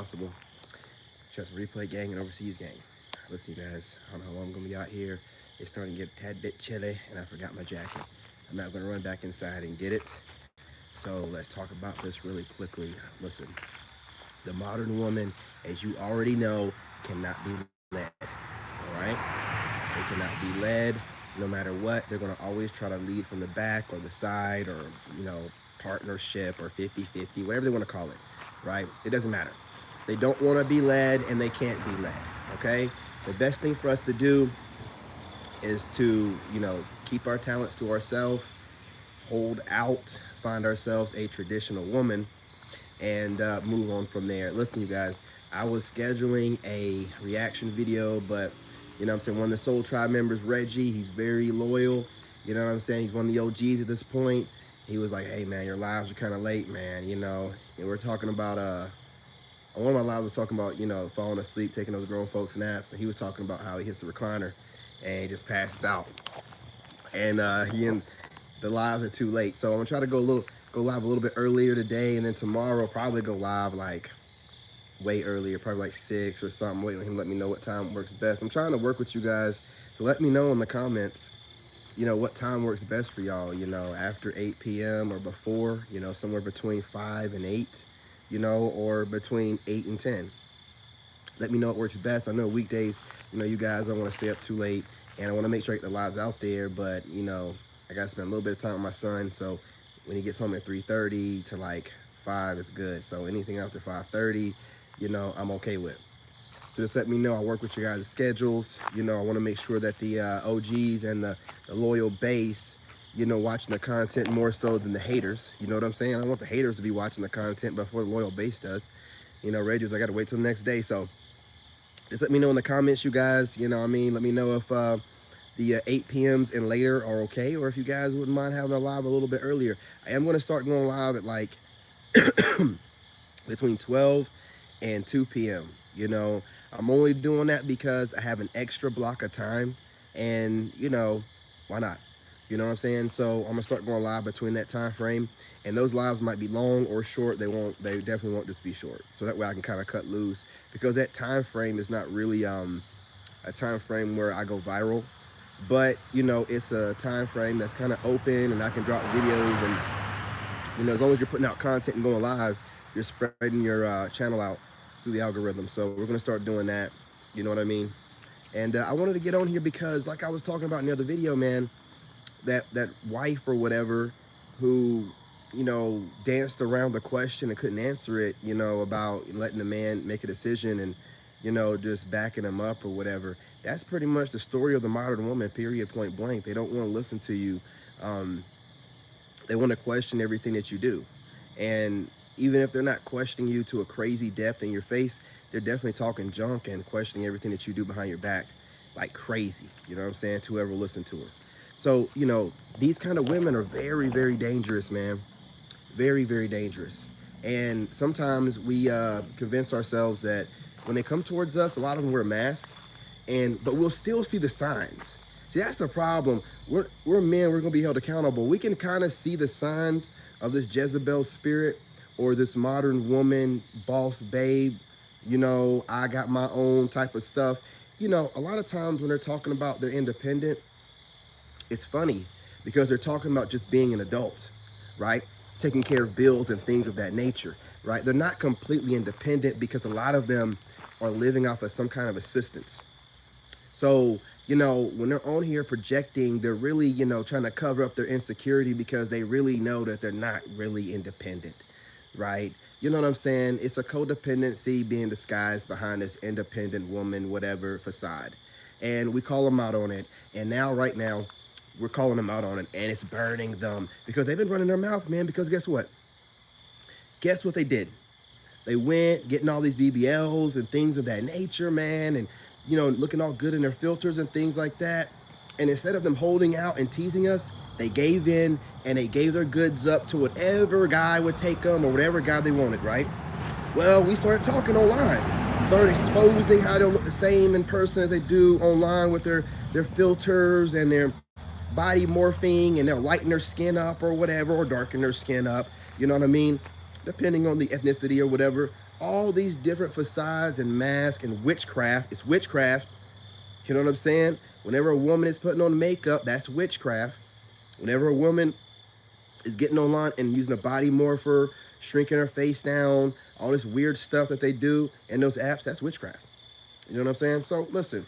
responsible. Trust replay gang and overseas gang. Listen, you guys, I don't know how long I'm gonna be out here. It's starting to get a tad bit chilly, and I forgot my jacket. I'm not gonna run back inside and get it. So let's talk about this really quickly. Listen, the modern woman, as you already know, cannot be led. All right? They cannot be led no matter what. They're gonna always try to lead from the back or the side, or partnership or 50-50, whatever they want to call it, right? It doesn't matter. They don't want to be led and they can't be led, okay? The best thing for us to do is to, keep our talents to ourselves, hold out, find ourselves a traditional woman, and move on from there. Listen, you guys, I was scheduling a reaction video, but one of the Soul Tribe members, Reggie, he's very loyal. You know what I'm saying? He's one of the OGs at this point. He was like, hey man, your lives are kind of late, man. And we're talking about one of my lives was talking about, falling asleep, taking those grown folks naps, and he was talking about how he hits the recliner and he just passes out. And the lives are too late. So I'm gonna try to go live a little bit earlier today, and then tomorrow probably go live like way earlier, probably like 6 or something. Waiting on him to let me know what time works best. I'm trying to work with you guys, so let me know in the comments, what time works best for y'all, after 8 p.m. or before, somewhere between 5 and 8, or between 8 and 10. Let me know what works best. I know weekdays, you guys don't want to stay up too late, and I want to make sure I get the lives out there, but, I got to spend a little bit of time with my son, so when he gets home at 3:30 to like 5 is good. So anything after 5:30, I'm okay with. So just let me know. I'll work with you guys' schedules. I want to make sure that the OGs and the loyal base, watching the content more so than the haters. You know what I'm saying? I don't want the haters to be watching the content before the loyal base does. Radios, I got to wait till the next day. So just let me know in the comments, you guys. Let me know if the 8 p.m.s and later are okay, or if you guys wouldn't mind having a live a little bit earlier. I am going to start going live at like between 12 and 2 p.m. I'm only doing that because I have an extra block of time, and why not? You know what I'm saying? So I'm gonna start going live between that time frame, and those lives might be long or short. They definitely won't just be short, so that way I can kind of cut loose, because that time frame is not really a time frame where I go viral, but it's a time frame that's kind of open, and I can drop videos, and as long as you're putting out content and going live, you're spreading your channel out through the algorithm. So we're gonna start doing that, you know what I mean? And I wanted to get on here because, like I was talking about in the other video, man, that wife or whatever who danced around the question and couldn't answer it, about letting the man make a decision and just backing him up or whatever. That's pretty much the story of the modern woman, period, point blank. They don't want to listen to you. They want to question everything that you do, and even if they're not questioning you to a crazy depth in your face, they're definitely talking junk and questioning everything that you do behind your back like crazy. You know what I'm saying? To whoever listen to her. So, these kind of women are very, very dangerous, man. Very, very dangerous. And sometimes we convince ourselves that when they come towards us, a lot of them wear a mask, but we'll still see the signs. See, that's the problem. We're men, we're gonna be held accountable. We can kind of see the signs of this Jezebel spirit, or this modern woman, boss babe, I got my own type of stuff. A lot of times when they're talking about they're independent, it's funny because they're talking about just being an adult, right? Taking care of bills and things of that nature, right? They're not completely independent because a lot of them are living off of some kind of assistance. So, when they're on here projecting, they're really, trying to cover up their insecurity because they really know that they're not really independent. Right? You know what I'm saying? It's a codependency being disguised behind this independent woman, whatever facade. And we call them out on it. And right now, we're calling them out on it, and it's burning them because they've been running their mouth, man. Because guess what? Guess what they did? They went getting all these BBLs and things of that nature, man. And, looking all good in their filters and things like that. And instead of them holding out and teasing us, they gave in and they gave their goods up to whatever guy would take them or whatever guy they wanted, right? Well, we started talking online, started exposing how they don't look the same in person as they do online with their filters and their body morphing, and they're lighting their skin up or whatever, or darkening their skin up, you know what I mean? Depending on the ethnicity or whatever. all these different facades and masks and witchcraft. It's witchcraft. You know what I'm saying? Whenever a woman is putting on makeup, that's witchcraft. Whenever a woman is getting online and using a body morpher, shrinking her face down, all this weird stuff that they do in those apps, that's witchcraft. You know what I'm saying? So listen,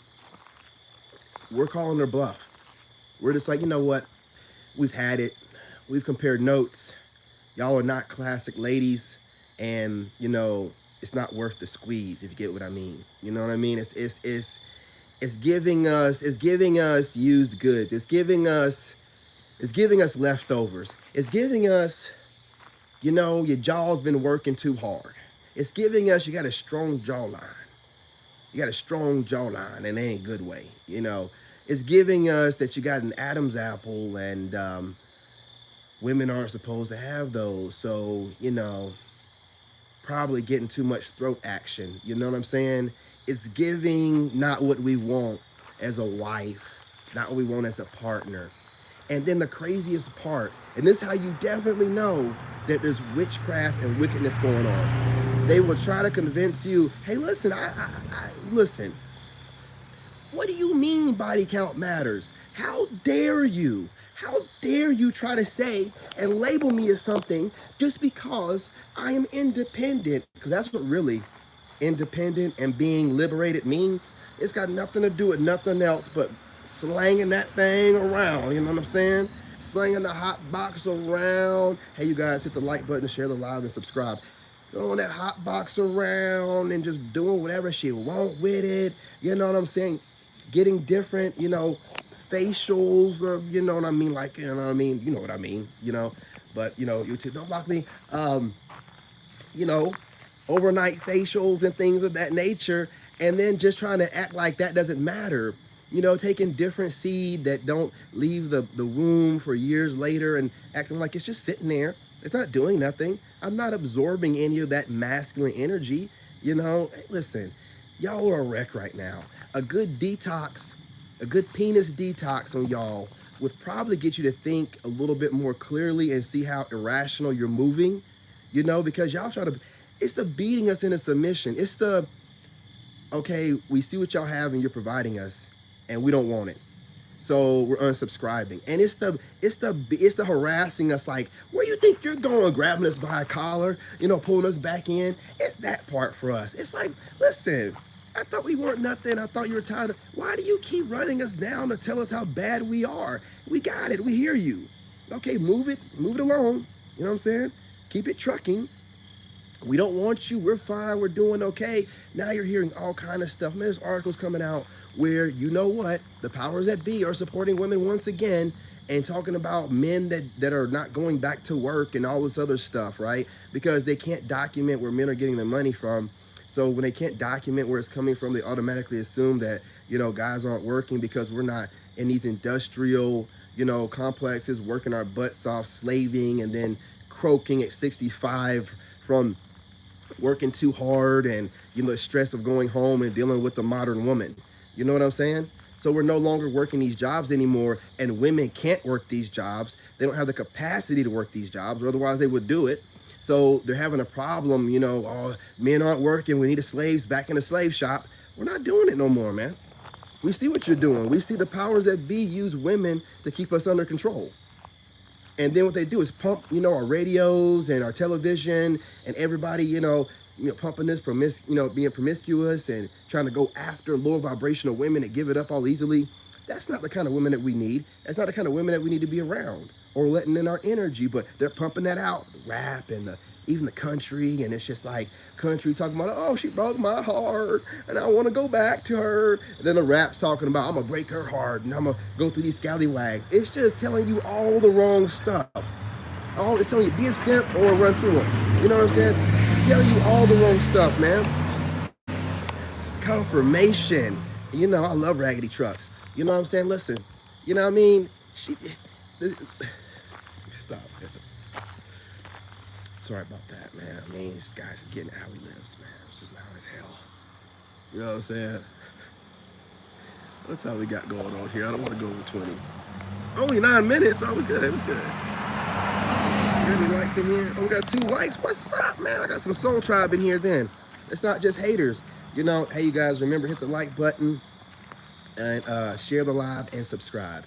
we're calling their bluff. We're just like, you know what? We've had it. We've compared notes. Y'all are not classic ladies, and you know it's not worth the squeeze, if you get what I mean. You know what I mean? It's giving us used goods. It's giving us leftovers. It's giving us, you know, your jaw's been working too hard. It's giving us, you got a strong jawline. You got a strong jawline, and it ain't a good way. You know, it's giving us that you got an Adam's apple, and women aren't supposed to have those. So, you know, probably getting too much throat action. You know what I'm saying? It's giving not what we want as a wife, not what we want as a partner. And then the craziest part, and this is how you definitely know that there's witchcraft and wickedness going on. They will try to convince you, hey, listen, listen. What do you mean body count matters? How dare you? How dare you try to say and label me as something just because I am independent? Because that's what really independent and being liberated means. It's got nothing to do with nothing else but slanging that thing around. You know what I'm saying? Slanging the hot box around. Hey, you guys, hit the like button, share the live, and subscribe. Throwing that hot box around and just doing whatever she want with it. You know what I'm saying? Getting different, you know, facials, or you know what I mean? Like, you know what I mean? You know what I mean, you know? But, you know, YouTube, don't block me. You know, overnight facials and things of that nature, and then just trying to act like that doesn't matter. You know, taking different seed that don't leave the womb for years later and acting like it's just sitting there. It's not doing nothing. I'm not absorbing any of that masculine energy. You know, hey, listen, y'all are a wreck right now. A good detox, a good penis detox on y'all would probably get you to think a little bit more clearly and see how irrational you're moving, you know, because y'all try to, it's the beating us into submission. It's the, okay, we see what y'all have and you're providing us, and we don't want it, so we're unsubscribing. And it's the harassing us, like, where you think you're going, grabbing us by a collar, you know, pulling us back in. It's that part for us. It's like, listen, I thought we weren't nothing. I thought you were tired of, why do you keep running us down to tell us how bad we are? We got it. We hear you. Okay, move it along. You know what I'm saying? Keep it trucking. We don't want you. We're fine. We're doing okay. Now you're hearing all kind of stuff. Man, there's articles coming out where, you know what, the powers that be are supporting women once again and talking about men that are not going back to work and all this other stuff, right? Because they can't document where men are getting their money from. So when they can't document where it's coming from, they automatically assume that, you know, guys aren't working because we're not in these industrial, you know, complexes working our butts off, slaving, and then croaking at 65 from working too hard and, you know, the stress of going home and dealing with the modern woman. You know what I'm saying? So we're no longer working these jobs anymore, and women can't work these jobs. They don't have the capacity to work these jobs, or otherwise they would do it. So they're having a problem, you know, oh, men aren't working, we need the slaves back in the slave shop. We're not doing it no more, man. We see what you're doing. We see the powers that be use women to keep us under control. And then what they do is pump, you know, our radios and our television and everybody, you know, pumping this, being promiscuous and trying to go after lower vibrational women and give it up all easily. That's not the kind of women that we need. That's not the kind of women that we need to be around or letting in our energy. But they're pumping that out, rap and even the country. And it's just like country talking about, oh, she broke my heart and I want to go back to her. And then the rap's talking about, I'm going to break her heart and I'm going to go through these scallywags. It's just telling you all the wrong stuff. Oh, it's telling you be a simp or run through them. You know what I'm saying? It's telling you all the wrong stuff, man. Confirmation. You know, I love raggedy trucks. You know what I'm saying? Listen, you know what I mean? Stop it. Sorry about that, man. I mean, this guy's just getting how he lives, man. It's just loud as hell. You know what I'm saying? What's how we got going on here? I don't want to go over 20. Only 9 minutes. Oh, we're good. We're good. Got any likes in here? Oh, we got 2 likes. What's up, man? I got some Soul Tribe in here then. It's not just haters. Hey, you guys, remember, hit the like button and share the live and subscribe.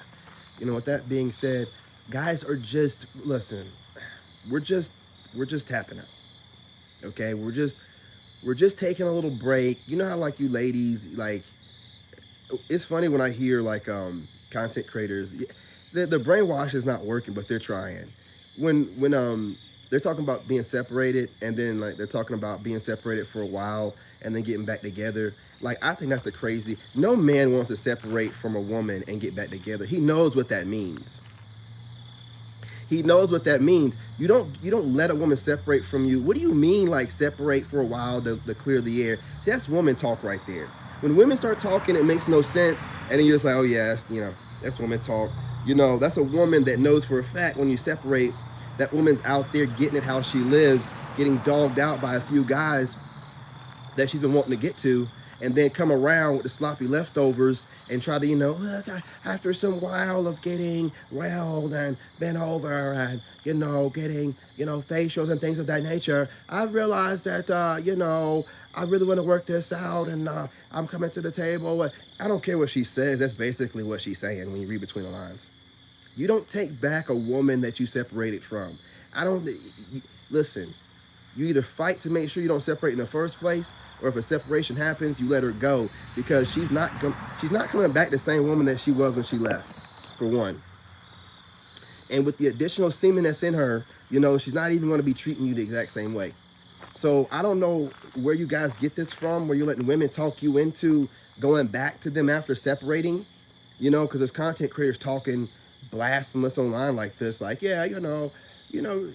With that being said, guys are just, listen, we're just we're just tapping out. Okay, we're just taking a little break. You know how, like, you ladies, like, it's funny when I hear, like, content creators, the brainwash is not working, but they're trying. When they're talking about being separated, and then, like, they're talking about being separated for a while and then getting back together. Like, I think that's the crazy. No man wants to separate from a woman and get back together. He knows what that means. He knows what that means. You don't let a woman separate from you. What do you mean, like, separate for a while to clear the air? See, that's woman talk right there. When women start talking, it makes no sense, and then you're just like, oh yeah, that's woman talk. That's a woman that knows for a fact when you separate, that woman's out there getting it how she lives, getting dogged out by a few guys that she's been wanting to get to, and then come around with the sloppy leftovers and try to, after some while of getting railed and bent over and, getting, facials and things of that nature, I realized that, I really want to work this out, and I'm coming to the table. I don't care what she says. That's basically what she's saying when you read between the lines. You don't take back a woman that you separated from. I don't, listen, you either fight to make sure you don't separate in the first place, or if a separation happens, you let her go, because she's not coming back the same woman that she was when she left, for one. And with the additional semen that's in her, she's not even going to be treating you the exact same way. So I don't know where you guys get this from, where you're letting women talk you into going back to them after separating, because there's content creators talking blasphemous online like this, like, yeah,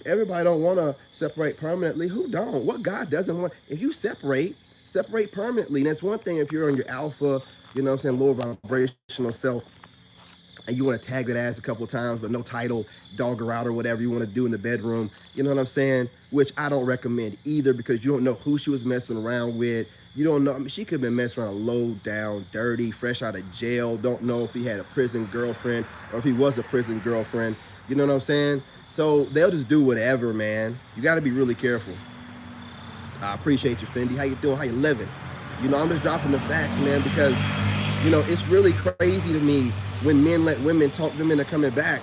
everybody don't want to separate permanently. Who don't? What God doesn't want? If you separate permanently. And that's one thing if you're on your alpha, lower vibrational self, and you want to tag that ass a couple of times, but no title, dog her out or whatever you want to do in the bedroom. You know what I'm saying? Which I don't recommend either, because you don't know who she was messing around with. You don't know. I mean, she could have been messing around low down, dirty, fresh out of jail. Don't know if he had a prison girlfriend or if he was a prison girlfriend. You know what I'm saying? So they'll just do whatever, man. You got to be really careful. I appreciate you, Fendi. How you doing? How you living? I'm just dropping the facts, man, because, it's really crazy to me when men let women talk them into coming back.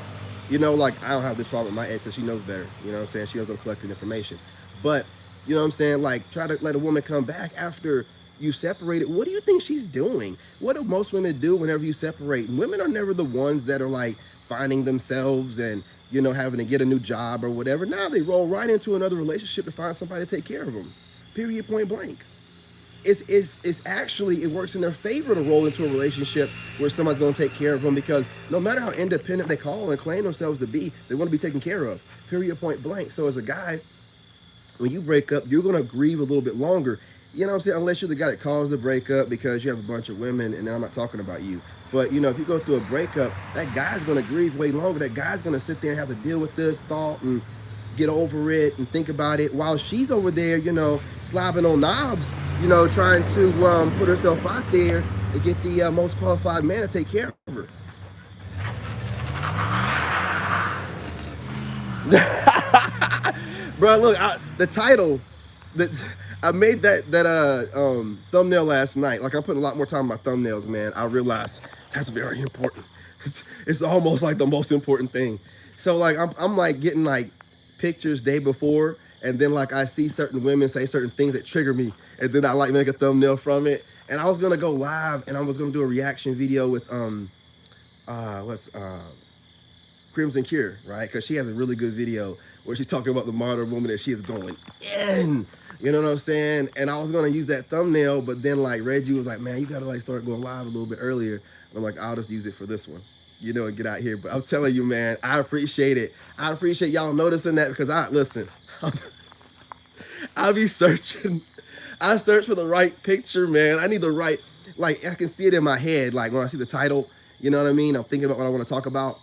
Like, I don't have this problem with my ex because she knows better. You know what I'm saying? She knows I'm collecting information. But, you know what I'm saying? Like, try to let a woman come back after you separated. What do you think she's doing? What do most women do whenever you separate? Women are never the ones that are, like, finding themselves and, having to get a new job or whatever. Now they roll right into another relationship to find somebody to take care of them. Period, point blank. It's actually, it works in their favor to roll into a relationship where someone's going to take care of them, because no matter how independent they call and claim themselves to be, they want to be taken care of. Period, point blank. So as a guy, when you break up, you're going to grieve a little bit longer. You know what I'm saying? Unless you're the guy that caused the breakup because you have a bunch of women, and I'm not talking about you. But, if you go through a breakup, that guy's going to grieve way longer. That guy's going to sit there and have to deal with this thought and get over it and think about it, while she's over there, slobbing on knobs, trying to put herself out there to get the most qualified man to take care of her. Bro, look, the title that I made that thumbnail last night. Like, I'm putting a lot more time on my thumbnails, man. I realize that's very important. It's almost like the most important thing. So, like, I'm like getting like pictures day before, and then, like, I see certain women say certain things that trigger me, and then I like make a thumbnail from it. And I was gonna go live, and I was gonna do a reaction video with Crimson Cure, right? Because she has a really good video where she's talking about the modern woman that she is going in. You know what I'm saying? And I was gonna use that thumbnail, but then, like, Reggie was like, man, you gotta, like, start going live a little bit earlier. And I'm like, I'll just use it for this one, and get out here. But I'm telling you, man, I appreciate it. I appreciate y'all noticing that, because listen, I'll be searching. I search for the right picture, man. I need the right, like, I can see it in my head. Like, when I see the title, you know what I mean? I'm thinking about what I want to talk about.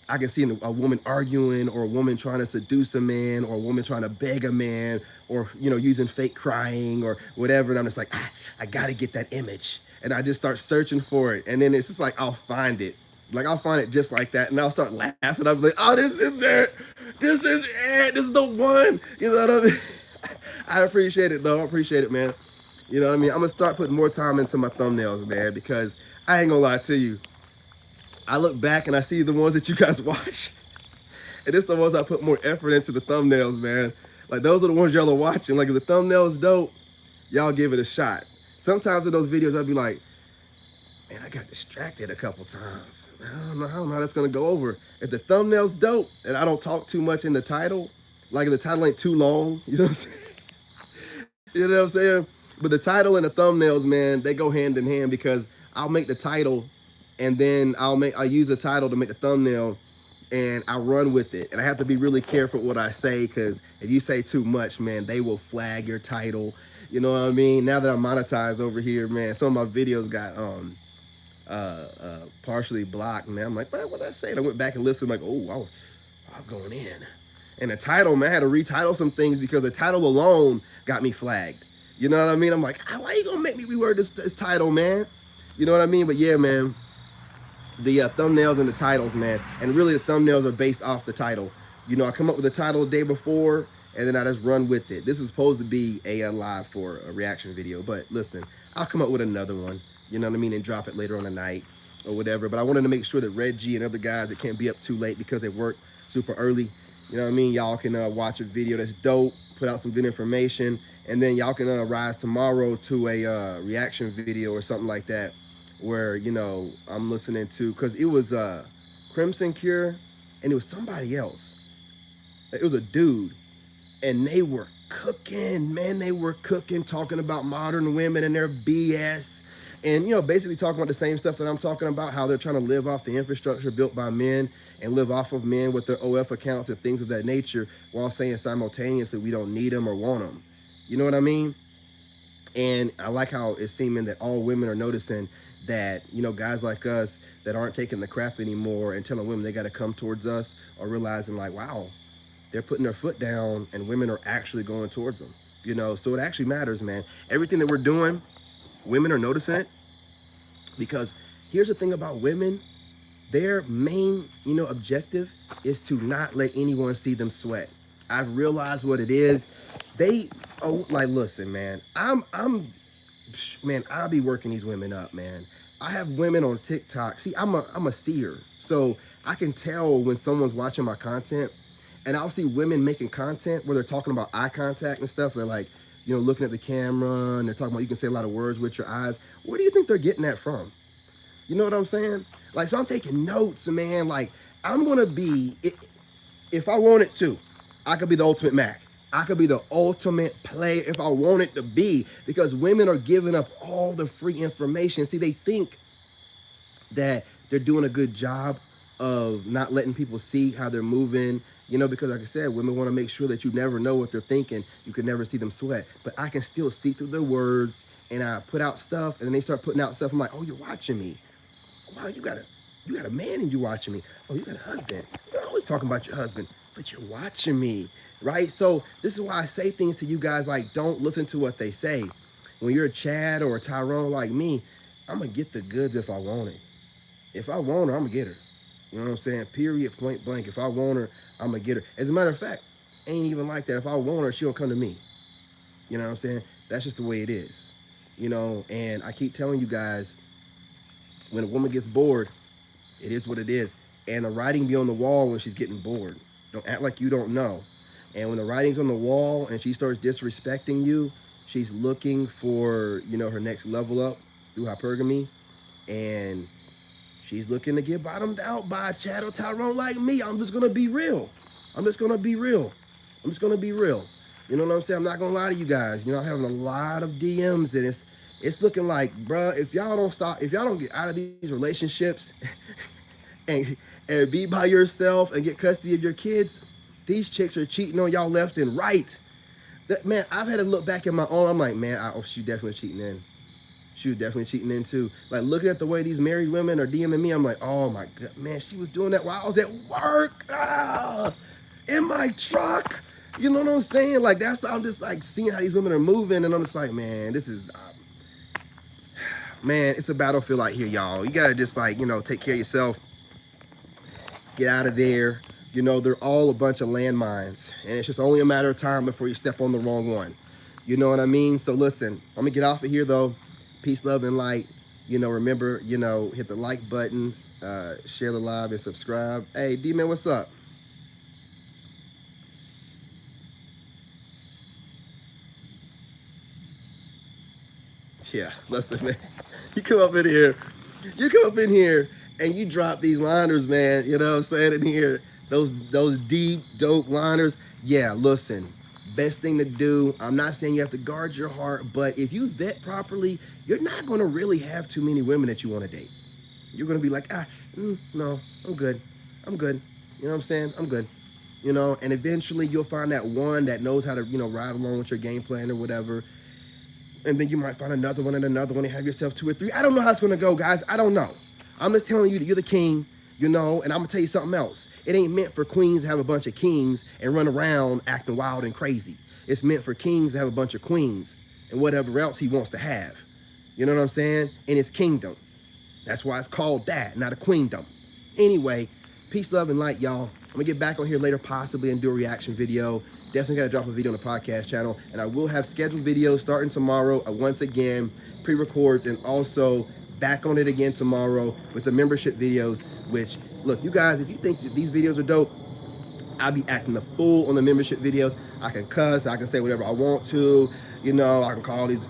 I can see a woman arguing, or a woman trying to seduce a man, or a woman trying to beg a man, or, using fake crying or whatever. And I'm just like, I got to get that image. And I just start searching for it. And then it's just like, I'll find it. Like, I'll find it just like that. And I'll start laughing. I'm like, oh, this is it. This is it. This is the one. You know what I mean? I appreciate it, though. I appreciate it, man. You know what I mean? I'm gonna start putting more time into my thumbnails, man, because I ain't gonna lie to you. I look back and I see the ones that you guys watch, and it's the ones I put more effort into the thumbnails, man. Like those are the ones y'all are watching. Like if the thumbnail's dope, y'all give it a shot. Sometimes in those videos, I'll be like, man, I got distracted a couple times. I don't know how that's gonna go over. If the thumbnail's dope and I don't talk too much in the title, like if the title ain't too long, you know what I'm saying? You know what I'm saying? But the title and the thumbnails, man, they go hand in hand because I'll make the title and then I'll use the title to make the thumbnail and I run with it. And I have to be really careful what I say because if you say too much, man, they will flag your title. You know what I mean? Now that I'm monetized over here, man, some of my videos got partially blocked, man. I'm like, what did I say? And I went back and listened, like, oh, I was going in. And the title, man, I had to retitle some things because the title alone got me flagged. You know what I mean? I'm like, why you gonna make me reword this title, man? You know what I mean? But yeah, man, the thumbnails and the titles, man. And really the thumbnails are based off the title. You know, I come up with the title the day before and then I just run with it. This is supposed to be a live for a reaction video, but listen, I'll come up with another one, you know what I mean, and drop it later on the night or whatever. But I wanted to make sure that Reggie and other guys that can't be up too late because they work super early, you know what I mean, y'all can watch a video that's dope, put out some good information, and then y'all can rise tomorrow to a reaction video or something like that where, you know, I'm listening to, because it was Crimson Cure and it was somebody else. It was a dude and they were cooking, man. They were cooking, talking about modern women and their BS. And, you know, basically talking about the same stuff that I'm talking about, how they're trying to live off the infrastructure built by men and live off of men with their OF accounts and things of that nature, while saying simultaneously we don't need them or want them. You know what I mean? And I like how it's seeming that all women are noticing that, you know, guys like us that aren't taking the crap anymore and telling women they got to come towards us are realizing like, wow, they're putting their foot down and women are actually going towards them, you know? So it actually matters, man. Everything that we're doing, women are noticing it, because here's the thing about women. Their main, you know, objective is to not let anyone see them sweat. I've realized what it is. They, oh, like, listen, man, man, I'll be working these women up, man. I have women on TikTok. See, I'm a seer. So I can tell when someone's watching my content, and I'll see women making content where they're talking about eye contact and stuff. They're like, you know, looking at the camera and they're talking about, you can say a lot of words with your eyes. Where do you think they're getting that from? You know what I'm saying? Like, so I'm taking notes, man. Like, I'm gonna be, if I wanted to, I could be the ultimate Mac. I could be the ultimate player if I wanted to be, because women are giving up all the free information. See, they think that they're doing a good job of not letting people see how they're moving, you know, because like I said, women want to make sure that you never know what they're thinking. You can never see them sweat, but I can still see through their words, and I put out stuff and then they start putting out stuff. I'm like, oh, you're watching me. Wow, you got a man and you watching me. Oh, you got a husband. You're always talking about your husband, but you're watching me, right? So this is why I say things to you guys like, don't listen to what they say. When you're a Chad or a Tyrone like me, I'm gonna get the goods if I want it. If I want her, I'm gonna get her. You know what I'm saying? Period, point blank. If I want her, I'm gonna get her. As a matter of fact, ain't even like that. If I want her, she don't come to me. You know what I'm saying? That's just the way it is. You know, and I keep telling you guys, when a woman gets bored, it is what it is. And the writing be on the wall when she's getting bored. Don't act like you don't know. And when the writing's on the wall and she starts disrespecting you, she's looking for, you know, her next level up through hypergamy. And she's looking to get bottomed out by a Chad or Tyrone like me. I'm just going to be real. I'm just going to be real. I'm just going to be real. You know what I'm saying? I'm not going to lie to you guys. You know, I'm having a lot of DMs, and it's looking like, bruh, if y'all don't stop, if y'all don't get out of these relationships and be by yourself and get custody of your kids, these chicks are cheating on y'all left and right. That, man, I've had to look back at my own. I'm like, man, oh, she definitely cheating in. She was definitely cheating in too. Like, looking at the way these married women are DMing me, I'm like, oh my God, man, she was doing that while I was at work, in my truck. You know what I'm saying? Like, I'm just like seeing how these women are moving, and I'm just like, man, this is, man, it's a battlefield out here, y'all. You gotta just, like, you know, take care of yourself. Get out of there. You know, they're all a bunch of landmines, and it's just only a matter of time before you step on the wrong one. You know what I mean? So listen, I'm gonna get off of here though. Peace, love, and light. Remember, hit the like button, share the live, and subscribe. Hey, D-Man, what's up? Yeah, listen, man. You come up in here, and you drop these liners, man. You know what I'm saying in here, those deep, dope liners. Yeah, listen. Best thing to do. I'm not saying you have to guard your heart, but if you vet properly, you're not going to really have too many women that you want to date. You're going to be like, no, I'm good. I'm good. You know what I'm saying? I'm good. And eventually you'll find that one that knows how to, ride along with your game plan or whatever. And then you might find another one and another one and have yourself two or three. I don't know how it's going to go, guys. I don't know. I'm just telling you that you're the king, and I'm going to tell you something else. It ain't meant for queens to have a bunch of kings and run around acting wild and crazy. It's meant for kings to have a bunch of queens and whatever else he wants to have. You know what I'm saying? In his kingdom. That's why it's called that, not a queendom. Anyway, peace, love, and light, y'all. I'm going to get back on here later possibly and do a reaction video. Definitely got to drop a video on the podcast channel. And I will have scheduled videos starting tomorrow, once again, pre-records, and also back on it again tomorrow with the membership videos, which, look, you guys, if you think that these videos are dope, I'll be acting the fool on the membership videos. I can cuss, I can say whatever I want to, I can call these,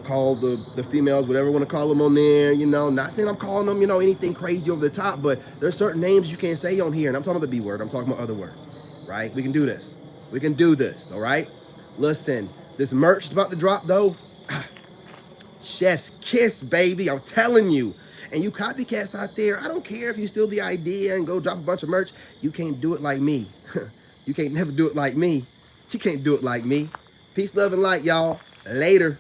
call the females, whatever I want to call them on there, not saying I'm calling them, anything crazy over the top, but there's certain names you can't say on here, and I'm talking about the B word, I'm talking about other words, right? We can do this. We can do this, all right? Listen, this merch is about to drop, though. Chef's kiss, baby, I'm telling you. And you copycats out there, I don't care if you steal the idea and go drop a bunch of merch. You can't do it like me. You can't never do it like me. You can't do it like me. Peace, love, and light, y'all. Later.